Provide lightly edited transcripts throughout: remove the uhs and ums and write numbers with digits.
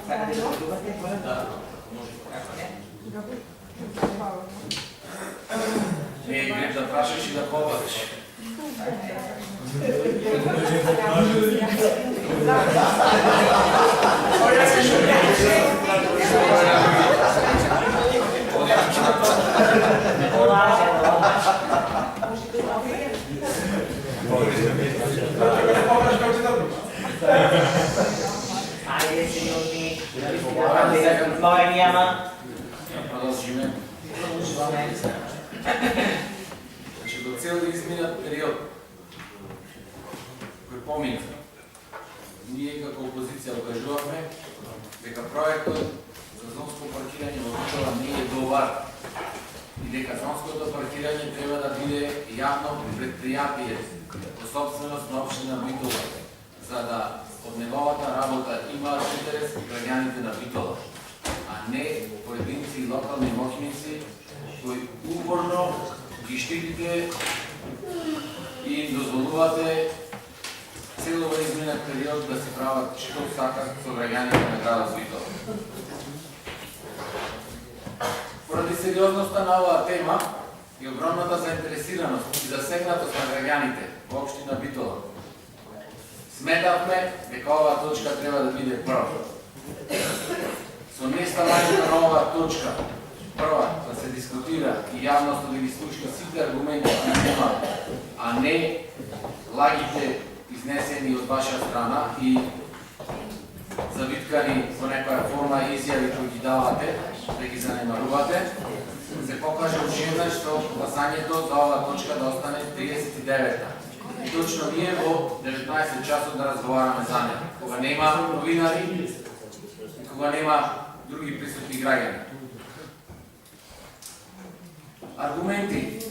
Сакате да продувате? Да, може. Не е греб да прашаш и да побавиш. Айде, сигурни. Море няма. Продължиме. Значи до цел да изминат период кој помина, ние како опозиција окажуваме дека проектот за зонско паркирање во Битола не е добар и дека зонското паркирање треба да биде јавно предпријатие во собственост на општина Битола, за да од неговата работа имаат интерес граѓаните на Битола, а не поединци и локални моќници кои упорно ги штитите и им дозволувате цело во изминат период да се прават што сакат со граѓаните на градот Битола. Поради сериозноста на оваа тема и огромната заинтересираност и засегнатост на граѓаните во општина Битола, сметавме дека оваа точка треба да биде прва. Со неставањето на оваа точка прва да се дискутира и јавноста да ги слуша сите аргументи кои има, а не лагите изнесени од ваша страна и завиткани во некоја форма изјави кои ги давате, да ги занемарувате, се покаже уште еднаш што гласањето за оваа точка да остане 39-та. И точно ние во 19 часот да разговараме за неја, кога нема новинари и кога нема други присутни граѓани. Аргументи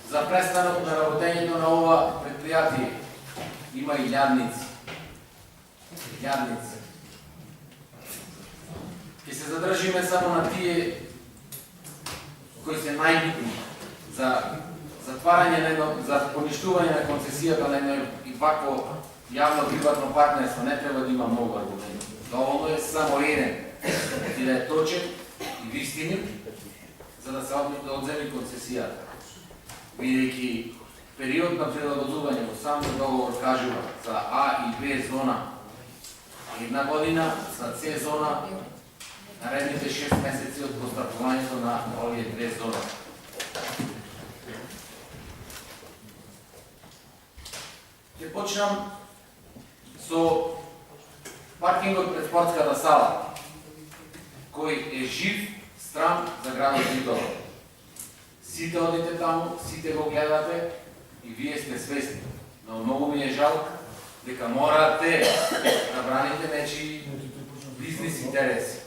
за престанок на работењето на ова предпријатие има и илјадници. Ќе се задржиме само на тие кои се најбитни за затварање за поништување на концесијата на едно и вакво јавно-приватно партнерство. Не треба да има многу аргументи. Доволно е само еден и да е точен и вистинит, за да се одземи концесијата. Бидејќи период на прилагодување во самиот договор кажува за А и Б зона 1 година, за С зона наредните 6 месеци од постапувањето на овие две зони. Ќе почнам со паркингот пред спортската сала, кој е жив стран за градот Битола. Сите одите таму, сите го гледате и вие сте свесни. Но многу ми е жал дека морате да браните нечии бизнес интереси.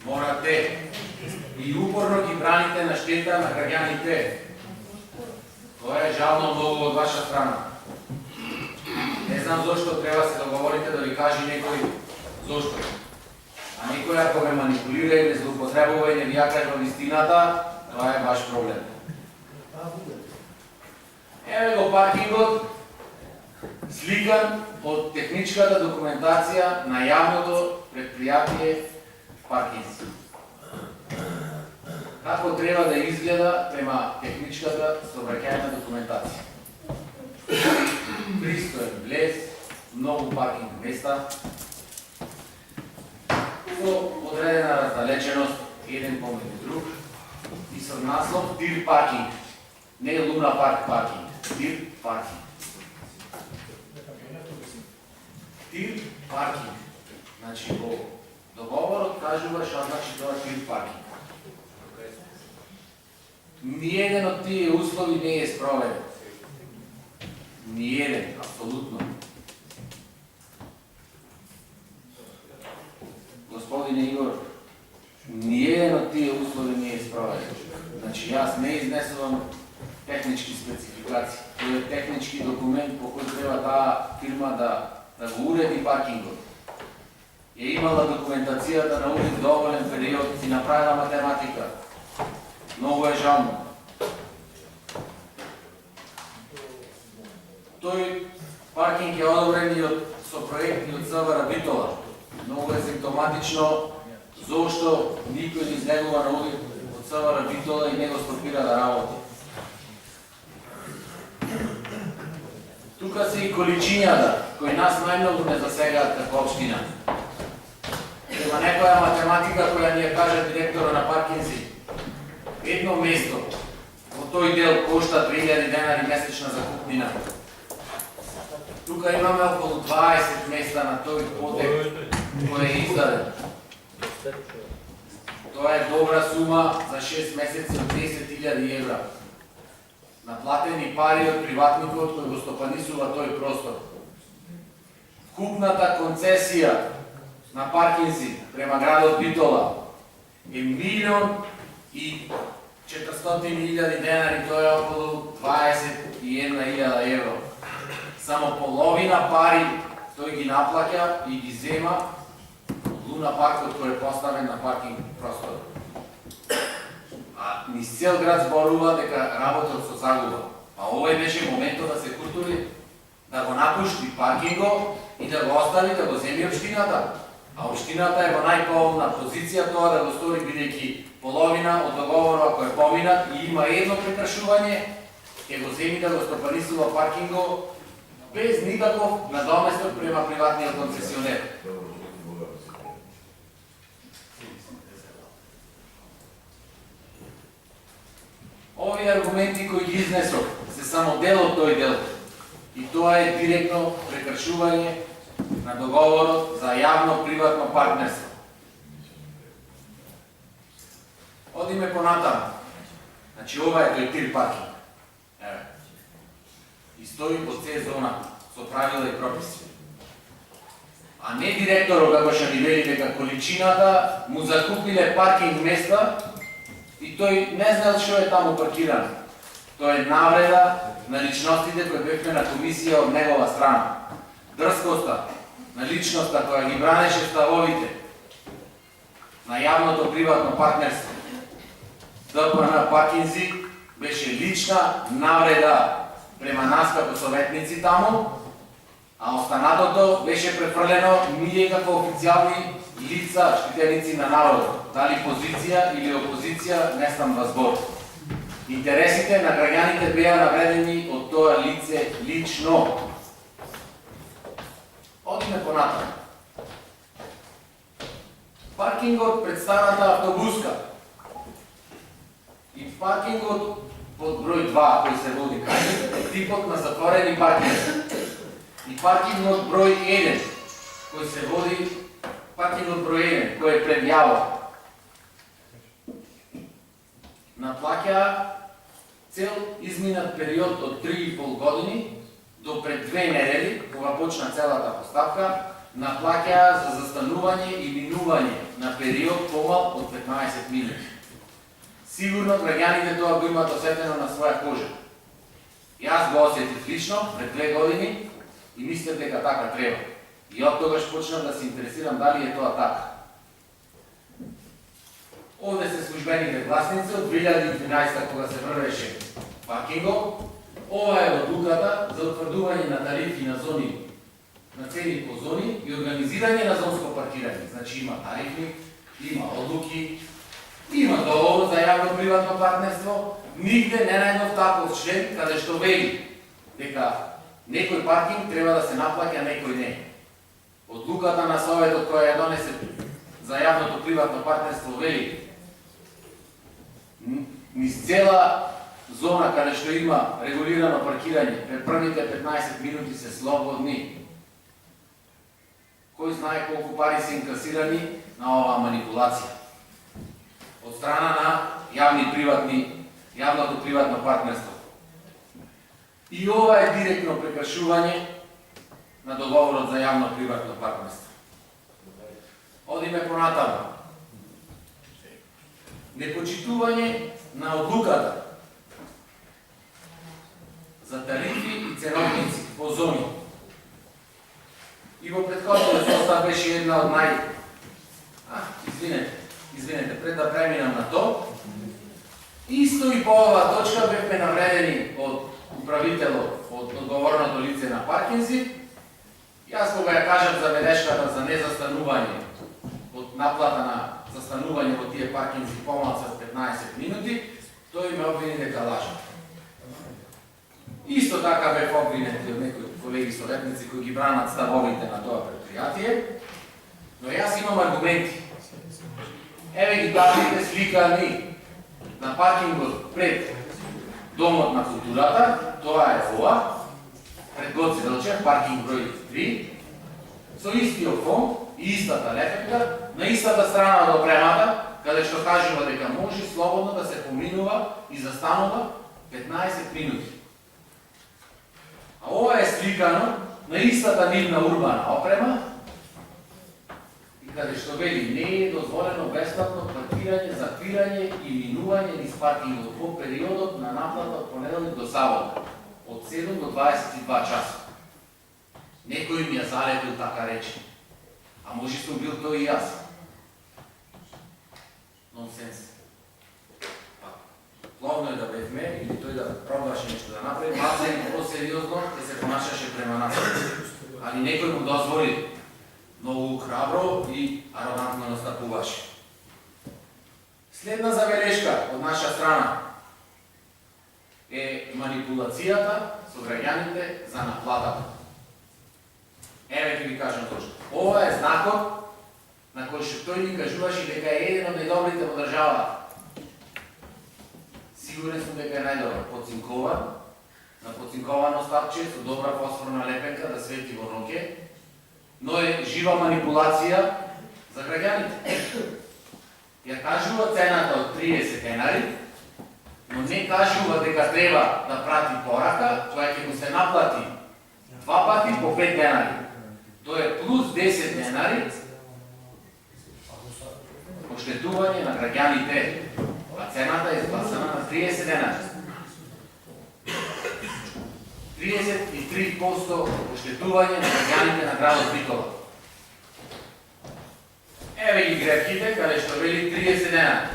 Морате и упорно ги браните на штета на граѓаните. Тоа е жално многу од ваша страна. Не знам зошто треба се договорите да ви кажи некој зошто. А некој ако ме манипулира и ме злоупотребува и не ви ја кажува вистината, тоа е ваш проблем. Еве го паркингот, сликан од техничката документација на јавното предпријатие Паркинси. Како треба да изгледа према техничката сообраќајна документација? Пристоен влез, многу паркинг места, со одредена раздалеченост еден помеѓу друг и со наслов Тир паркинг. Не е Луна парк паркинг, Тир паркинг. Тир паркинг. Значи во договорот кажува што значи тоа Тир паркинг. Ниеден од тие услови не е спроведен. Ниеден, апсолутно. Господине Игор, ниеден од тие услови не е спроведен. Значи, јас не изнесувам технички спецификации. Тој е технички документ по кој треба таа фирма да го уреди паркингот. Е имала документацијата на увид доволен период и направила математика. Многу е жално. Тој Паркинг е одобрен и со проект и од СВР Битола. Многу е симптоматично зошто никој не излегува на одит од СВР Битола и не го стопира да работи. Тука се и количињата, кои нас најмногу не засегаат како општина. Има некоја математика која ни ја каже директора на Паркинзи. Едно место во тој дел кошта 2000 денари месечна закупнина. Тука имаме околу 20 места на тој потек кој е издаден. Тоа е добра сума за 6 месеци од 10.000 евра. Наплатени пари од приватникот кој го стопанисува тој простор. Купната концесија на Паркинзи према градот Битола е 1.400.000 денари, тоа е околу 21.000 евро. Само половина пари тој ги наплаќа и ги зема од Луна паркот кој е поставен на паркинг простор. А низ цел град зборува дека работат со загуба. А овој беше моментот да се култури, да го напушти паркингот и да го остави, да го земи општината. А општината е во најповолна позиција тоа да го стори, бидејќи половина од договорот кој е поминат и има едно прекршување, ќе го земи да го стопанисува паркингот без никаков надоместок према приватниот концесионер. Овие аргументи кои ги изнесов се само дел од тој дел. И тоа е директно прекршување на договорот за јавно-приватно партнерство. Одиме понатаму. Значи ова е тој тир паркинг. Еве. И стои во С зона со правила и прописи. А не директорот како што ни вели дека количината му закупиле паркинг места и тој не знал што е таму паркирано. Тоа е навреда на личностите кои бевме на комисија од негова страна. Дрскоста на личноста која ги бранеше ставовите на јавното приватно партнерство. ДПН Паркинзи беше лична навреда према нас како советници таму, а останатото беше префрлено ние како официјални лица, штитеници на народот. Дали позиција или опозиција, не стам во збор. Интересите на граѓаните беа навредени од тоа лице лично. Одиме понатаму. Паркингот пред старата автобуска и паркингот под број 2 кој се води кај, типот на затворени паркинги. И паркингот број 1 кој се води, паркингот број 1 кој е пред јава. Наплаќа цел изминат период од 3,5 години до пред 2 недели, кога почна целата постапка, наплаќа за застанување и минување на период помал од 15 минути. Сигурно граѓаните тоа го имаат осетено на своја кожа. Јас го осетив лично пред 2 години и мислев дека така треба. И од тогаш почнав да се интересирам дали е тоа така. Овде се службените гласници од 2013 кога се врвеше паркингот. Ова е одлуката за утврдување на тарифи на зони, на цени по зони и организирање на зонско паркирање. Значи има тарифи, има одлуки, има договор за јавно-приватно партнерство. Нигде не најдов таков член каде што вели дека некој паркинг треба да се наплаќа, некој не. Одлуката на Советот која ја донесе за јавното приватно партнерство вели низ цела зона каде што има регулирано паркирање, пред првите 15 минути се слободни. Кој знае колку пари се инкасирани на оваа манипулација од страна на јавното приватно партнерство. И ова е директно прекршување на договорот за јавно приватно партнерство. Одиме понатаму. Непочитување на одлуката за тарифи и ценовници по зони. И во претходниот состав беше една од Извинете, пред да преминам на то, исто и по оваа точка бевме навредени од управителот од одговорното лице на паркинзи. Јас кога ја кажам забелешката за незастанување од наплата на застанување во тие паркинзи помалку од 15 минути, тој ме обвини дека лажам. Исто така бев обвинет од некои колеги советници кои ги бранат ставовите на тоа предпријатие, но јас имам аргументи. Еве ги табелите сликани на паркингот пред Домот на културата, тоа е ова, пред Гоце Делчев, паркинг број 3, со истиот фон и истата лепенка, на истата страна од опремата, каде што кажува дека може слободно да се поминува и застанува 15 минути. А ова е сликано на истата нивна урбана опрема, и каде што вели не е дозволено бесплатно паркирање, затвирање и минување низ паркингот во периодот на наплата од понеделник до сабота, од 7 до 22 часа. Некој ми ја залепил така речи. А може сум бил тој и јас. Нонсенс. Главно е да бевме или тој да пробаше нешто да направи, малце и по-сериозно да се понашаше према нас. Али некој му дозволи многу храбро и арогантно настапуваше. Следна забелешка од наша страна е манипулацијата со граѓаните за наплатата. Еве ќе ви кажам точно. Ова е знакот на кој што тој ни кажуваше дека е еден од најдобрите во државата. Сигурен сум дека е најдобар, поцинкован, на поцинковано стапче со добра фосфорна лепенка да свети во ноќе, но е жива манипулација за граѓаните. Ја кажува цената од 30 денари, но не кажува дека треба да прати порака, која ќе му се наплати 2 пати по 5 денари. Тоа е плюс 10 денари оштетување на граѓаните, а цената е изгласана на 30 денари. 33% оштетување на граѓаните на градот Битола. Еве ги грефките, каде што вели 30 денари.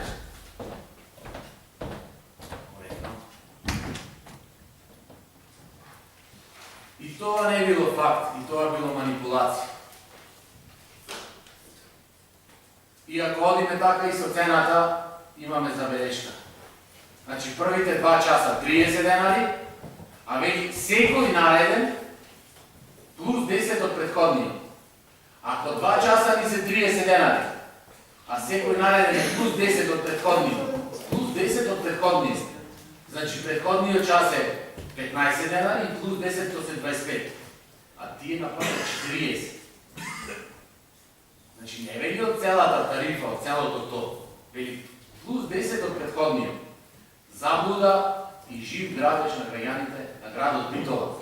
И тоа не било факт, и тоа било манипулација. И ако одиме така и со цената, имаме забелешка. Значи, првите 2 часа 30 денари, а веќе секој нареден плюс 10 од предходниот. Ако 2 часа ни се 30 денари, а секој нареден е плюс 10 од предходниот, плюс 10 од предходниот, значи предходниот час е 15 денари и плюс 10 то се 25, а тие наплатат 40. Значи не вели од целата тарифа, од целото тоа, вели плюс 10 од предходниот. Заблуда и жив градеж на граѓаните на градот Битола.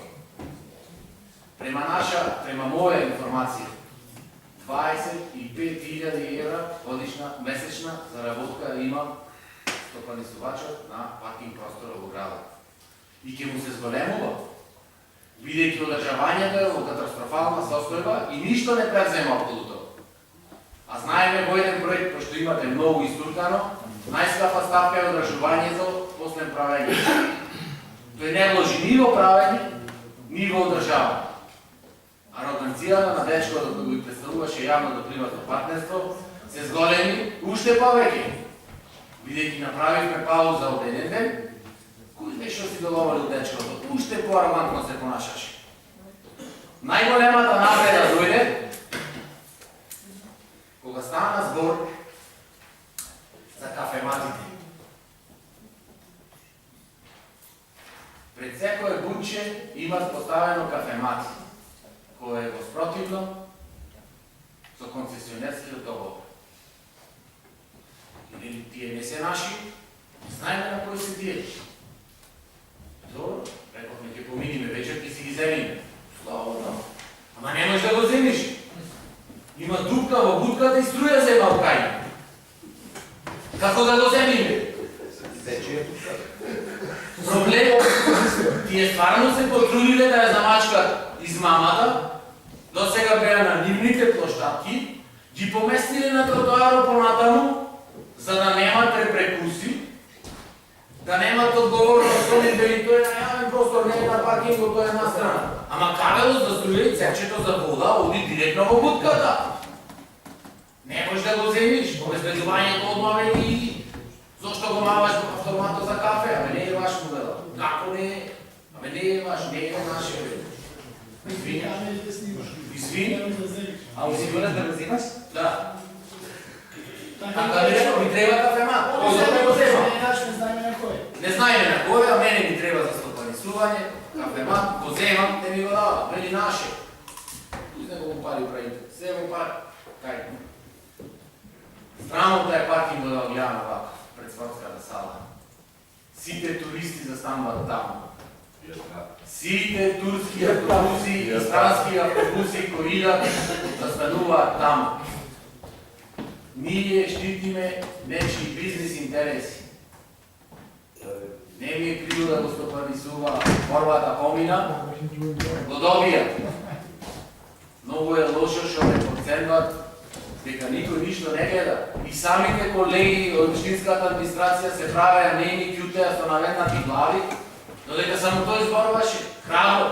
Према моја информација, 25.000 евра годишна, месечна заработка има стопанисувачот на паркинг простора во градот. И ќе му се зголемува, бидејќи одржавањето е во катастрофална состојба и ништо не презема околу тоа. А знаеме во еден проект, пошто имате многу истуркано, најскапа ставка е одржувањето после правење. Тој не вложи ни во правење, ни во одржавање. Ароганцијата на дечкото да го представуваше јавно до приватно партнерство се зголеми уште повеќе. Бидејќи направивме пауза од еден ден, кој нешто си доловали од дечкото, уште поарогантно се понашаше. Најголемата навреда дојде кога стана збор за кафематите. Пред секое бунче имат поставено кафемати, кое е воспротивно со концесионерскиот договор. Или тие не се наши, знаеме на кои се тие. Добро, рековме ќе поминиме вечер, ќе си ги земиме. Слободно. Ама не можеш да го земиш. Има дупка во будката и струја зема од кај. Како да го земиме? Проблем, тие стварно се потрудиле да ја замачкат измамата, до сега беа на нивните площадки, ги поместиле на тротоарот понатаму, за да немат репрекуси, да немат одговорност, дали тоа е најавен простор не е на паркингот од една страна. Ама кабелот за струја и цевчето за вода оди директно во бутката. Не можеш да го земиш, обезбедувањето одма не иди. Зошто го маваш во автоматот за кафе? Аме не е ваш модел. Како не е? Аме не е ваш, не е наше. Извини. А осигураш да го взимаш? Да. Така нешто ми треба кафемат. Кој за го зема? Не знаеме на кој, а мене ми треба за стопанисување, кафемат, го земам, те ми го дава, вели наше. Узне го пари управите, се го пари. Кај? Срамото е паркингот да го гледам овака, пред спортската сала. Сите туристи застануваат таму. Сите турски автобуси и странски автобуси кои идат застануваат таму. Ние штитиме нечии бизнес интереси. Не ми е криво да го стопанисува борбата помина, го добија. Многу е лошо што ме проценват дека никој ништо не гледа. И самите колеги од општинската администрација се правеа неми кјутеа со наведнати глави, додека само тој зборуваше храбро.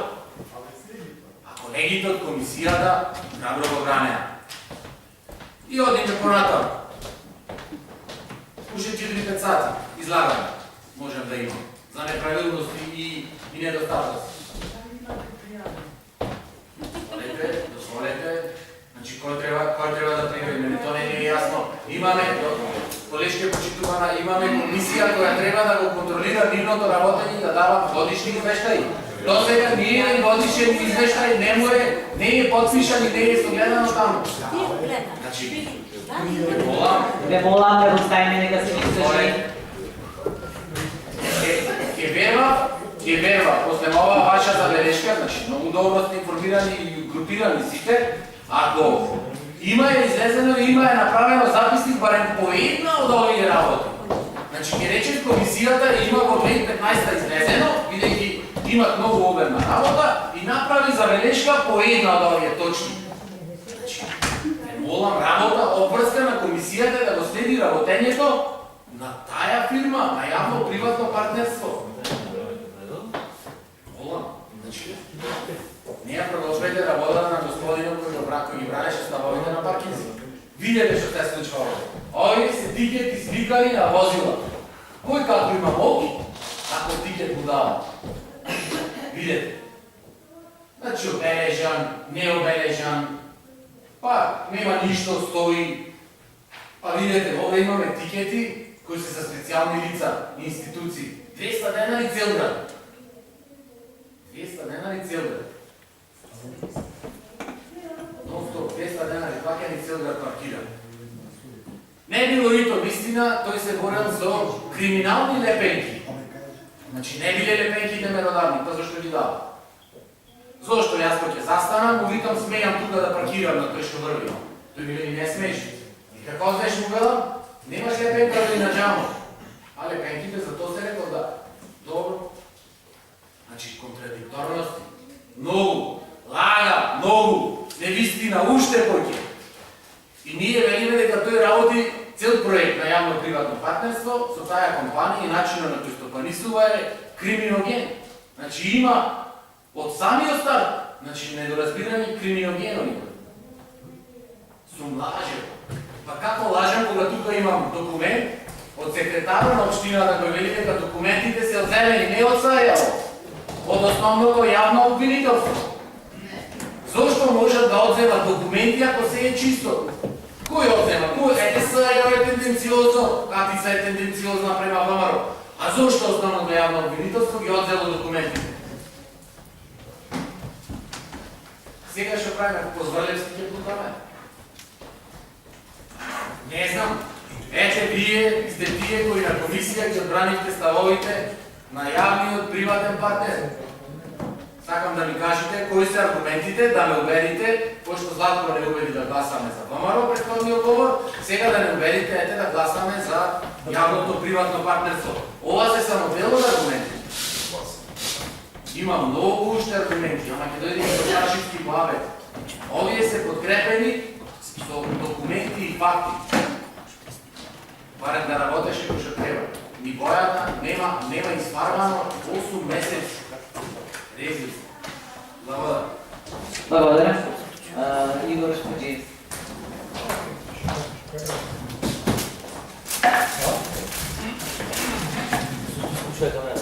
А колегите од комисијата храбро го бранеа. И одиме понатаму. Уште 4-5 сати излагаме можем да имам за неправилности и недостатоци. Дозволете, значи кој треба да приеме, мене тоа не е јасно. Имаме колешке почитувана, имаме комисија која треба да го контролира нивното работење и да дава годишни извештаи. Досега ние годишен извештај не е подпишан и не е согледано таму. Значи, Ве молам да го ставиме нека се изслуши. Ќе верва, после оваа ваша забелешка, значи многу добро сте информирани и групирани сите, ако има е излезено и има е направено записник барем по една од овие работи. Значи ќе речем комисијата има во 2015 излезено, бидејќи имат многу обемна работа и направи забелешка по една од овие точки. Значи, молам работа обврска на комисијата да го следи работењето на таа фирма, на јавно-приватно партнерство. Молам, значи, не ја продолжувајте работата на господинот кој ги бранеше ставовите на паркинзи. Видете што се случва овде. Овие се тикет извикали на возила. Кој како има моки, ако тикет го дава. Видете. Значи обележан, необележан, па нема ништо стои. Па видете, овде имаме тикети кои се за специјални лица и институции. 200 денари цел град. 200 денари цел град. Non-stop, 200 денари, плаќани цел град паркира. Не било нито вистина, тој се борел со криминални лепенки. Значи не биле лепенките меродавни, па зашто ги дава? Зошто јас ќе застанам, му викам смејам тука да паркирам на тој што врви. Тој биле и не смеш. И како знаеш му велам? Немаш лепенка да на джамо. А лепенките за тоа се рекол да. Добро. Значи контрадикторности. Многу. Лага, многу. Невистина, уште поќе. И ние велиме дека тој работи цел проект на јавно-приватно партнерство со таа компанија и начинот на кој стопанисува е криминоген. Значи има од самиот старт, значи недоразбирање криминогенови. Сум лажен. Па како лажам кога тука имам документ од секретарот на општината кој вели дека документите се одземени не од САЈ-о, од основното јавно обвинителство. Зошто можат да одземат документи ако се е чисто? Кој одзема? Кој е САЈ-о е тенденциозно, Катица е тенденциозна према ВМРО. А зошто основното јавно обвинителство ги одзело документите? Сега што правиме, позволевски ќе плутаме? Не знам. Ете, вие сте тие кои на комисија ќе одбранихте ставовите на јавниот приватен партнер. Сакам да ми кажете кои се аргументите, да ме убедите, пошто Златко не убеди да гласаме за ВМРО претходниот говор, сега да не убедите ете да гласаме за јавното приватно партнерство. Ова се само дел од аргументи. Има многу уште аргументи, ама ќе дојде и Шашевски главе. Овие се подкрепени со документи и факти. Барем да работеше кој што треба. Ни бојата нема изфармано 8 месеци. Ревизия. Благодаря. Благодаря. Игор Шпаджиев. Слушайте,